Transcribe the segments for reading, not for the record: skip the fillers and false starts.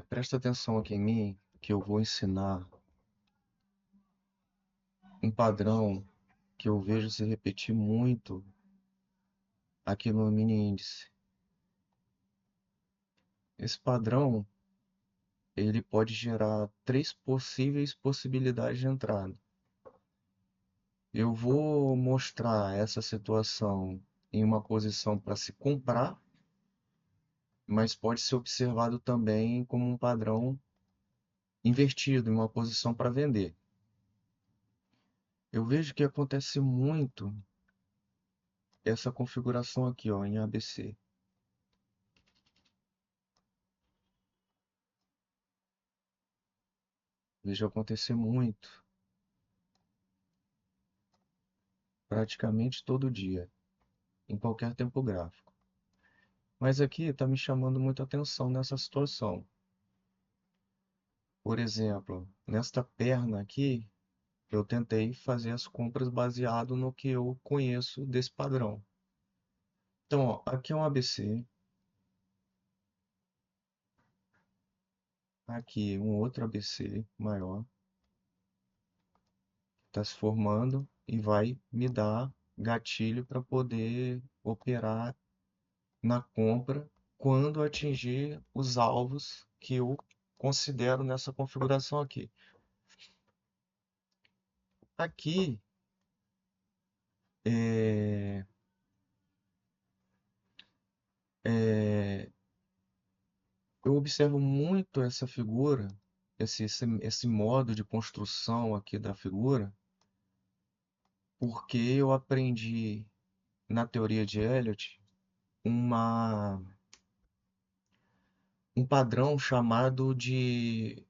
Presta atenção aqui em mim, que eu vou ensinar um padrão que eu vejo se repetir muito aqui no mini índice. Esse padrão, ele pode gerar três possíveis possibilidades de entrada. Eu vou mostrar essa situação em uma posição para se comprar, mas pode ser observado também como um padrão invertido, em uma posição para vender. Eu vejo que acontece muito essa configuração aqui, ó, em ABC. Vejo acontecer muito, praticamente todo dia, em qualquer tempo gráfico. Mas aqui está me chamando muita atenção nessa situação. Por exemplo, nesta perna aqui, eu tentei fazer as compras baseado no que eu conheço desse padrão. Então, ó, aqui é um ABC, aqui um outro ABC maior, está se formando e vai me dar gatilho para poder operar na compra quando atingir os alvos que eu considero nessa configuração aqui. Aqui é, é, eu observo muito essa figura, esse modo de construção aqui da figura, porque eu aprendi na teoria de Elliott um padrão chamado de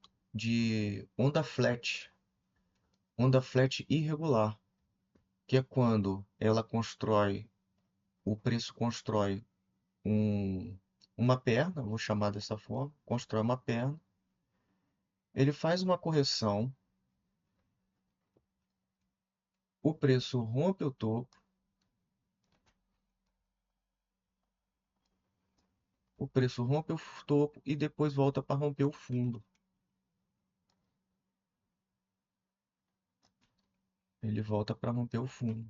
onda flat irregular, que é quando o preço constrói uma perna, vou chamar dessa forma, constrói uma perna, ele faz uma correção, o preço rompe o topo, o preço rompe o topo e depois volta para romper o fundo. Ele volta para romper o fundo.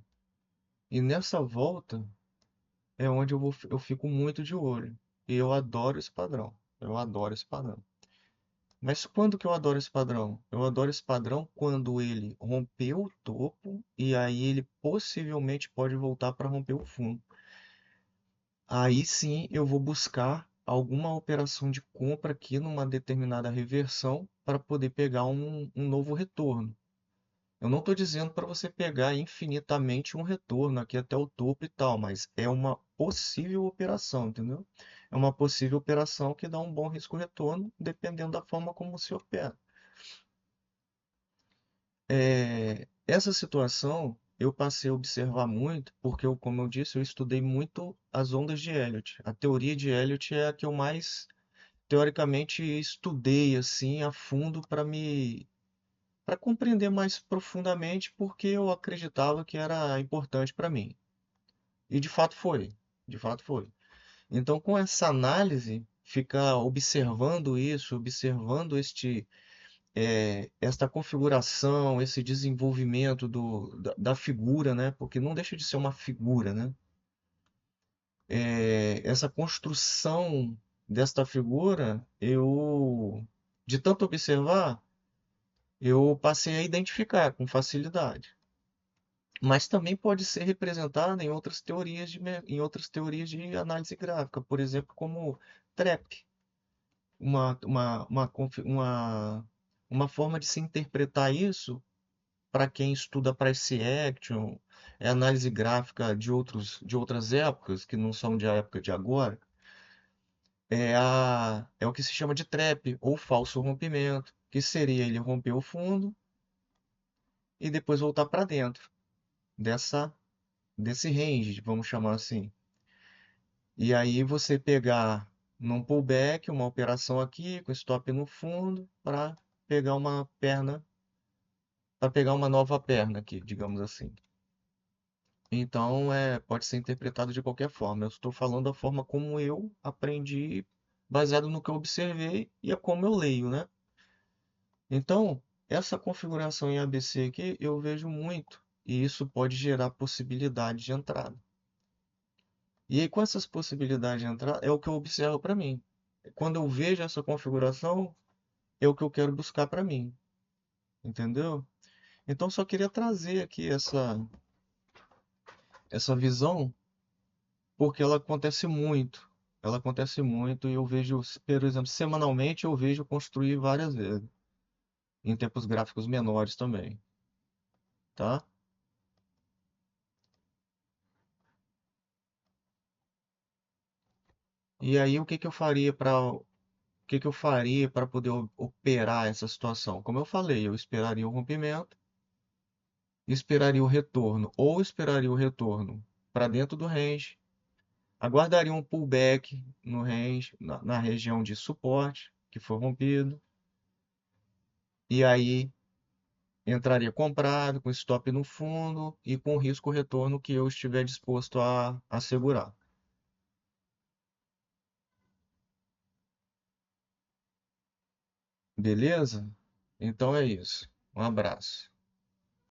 E nessa volta é onde eu fico muito de olho. E eu adoro esse padrão. Eu adoro esse padrão. Mas quando que eu adoro esse padrão? Eu adoro esse padrão quando ele rompeu o topo e aí ele possivelmente pode voltar para romper o fundo. Aí sim eu vou buscar alguma operação de compra aqui numa determinada reversão para poder pegar um novo retorno. Eu não estou dizendo para você pegar infinitamente um retorno aqui até o topo e tal, mas é uma possível operação, entendeu? É uma possível operação que dá um bom risco-retorno, dependendo da forma como se opera. Essa situação eu passei a observar muito, porque, como eu disse, eu estudei muito as ondas de Elliott. A teoria de Elliott é a que eu mais, teoricamente, estudei assim a fundo para compreender mais profundamente, porque eu acreditava que era importante para mim. E de fato foi, de fato foi. Então, com essa análise, ficar observando isso, observando esta configuração, esse desenvolvimento da figura, né? Porque não deixa de ser uma figura, né? Essa construção desta figura, de tanto observar, eu passei a identificar com facilidade. Mas também pode ser representada em outras em outras teorias de análise gráfica, por exemplo, como TREP, uma forma de se interpretar isso para quem estuda price action, análise gráfica de outras épocas, que não são de a época de agora, é o que se chama de trap, ou falso rompimento, que seria ele romper o fundo e depois voltar para dentro dessa, desse range, vamos chamar assim. E aí você pegar num pullback, uma operação aqui, com stop no fundo, para pegar uma nova perna aqui, digamos assim. Então, pode ser interpretado de qualquer forma. Eu estou falando da forma como eu aprendi baseado no que eu observei e é como eu leio, né? Então, essa configuração em ABC aqui eu vejo muito, e isso pode gerar possibilidade de entrada. E aí, com essas possibilidades de entrada, é o que eu observo para mim. Quando eu vejo essa configuração, é o que eu quero buscar para mim, entendeu? Então, só queria trazer aqui essa visão, porque ela acontece muito. Ela acontece muito e eu vejo, por exemplo, semanalmente eu vejo construir várias vezes, em tempos gráficos menores também, tá? E aí o que que eu faria para poder operar essa situação? Como eu falei, eu esperaria o rompimento, esperaria o retorno ou esperaria o retorno para dentro do range, aguardaria um pullback no range, na região de suporte que foi rompido, e aí entraria comprado, com stop no fundo e com o risco retorno que eu estiver disposto a assegurar. Beleza? Então é isso. Um abraço.